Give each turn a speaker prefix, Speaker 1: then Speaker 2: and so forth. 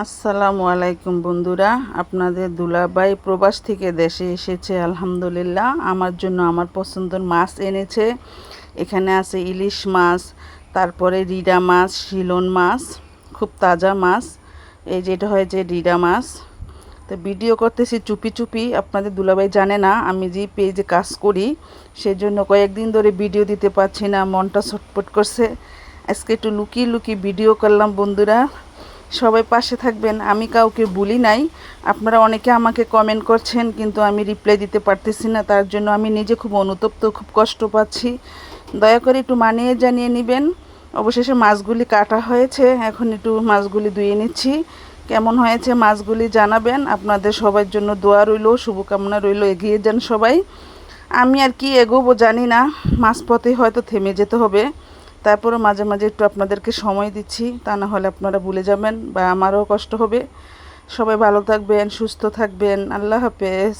Speaker 1: আসসালামু আলাইকুম বন্ধুরা, আপনাদের দুলাভাই প্রবাস থেকে দেশে এসেছে। আলহামদুলিল্লাহ, আমার জন্য আমার পছন্দের মাছ এনেছে। এখানে আছে ইলিশ মাছ, তারপরে রিডা মাছ, শিলন মাছ, খুব তাজা মাছ। এই যেটা হয় যে রিডা মাছ। তো ভিডিও করতেছি চুপি চুপি, আপনাদের দুলাভাই জানে না আমি যে পেজে কাজ করি, সেজন্য কয়েকদিন ধরে ভিডিও দিতে পারছি না, মনটা ছটফট করছে। আজকে একটু লুকিয়ে লুকিয়ে ভিডিও করলাম বন্ধুরা। সবাই পাশে থাকবেন, আমি কাউকে ভুলি নাই। আপনারা অনেকে আমাকে কমেন্ট করছেন, কিন্তু আমি রিপ্লাই দিতে পারতেছি না, তার জন্য আমি নিজে খুব অনুতপ্ত, খুব কষ্ট পাচ্ছি। দয়া করে একটু মানিয়ে জানিয়ে নেবেন। অবশেষে মাছগুলি কাটা হয়েছে, এখন একটু মাছগুলি ধুয়ে নিচ্ছি। কেমন হয়েছে মাছগুলি জানাবেন। আপনাদের সবার জন্য দোয়া রইল, শুভকামনা রইল, এগিয়ে যান সবাই। আমি আর কি এগোবো জানি না, মাঝপথে হয়তো থেমে যেতে হবে। তারপরে মাঝে মাঝে একটু আপনাদেরকে সময় দিচ্ছি, তা না হলে আপনারা ভুলে যাবেন বা আমারও কষ্ট হবে। সবাই ভালো থাকবেন, সুস্থ থাকবেন। আল্লাহ হাফেজ।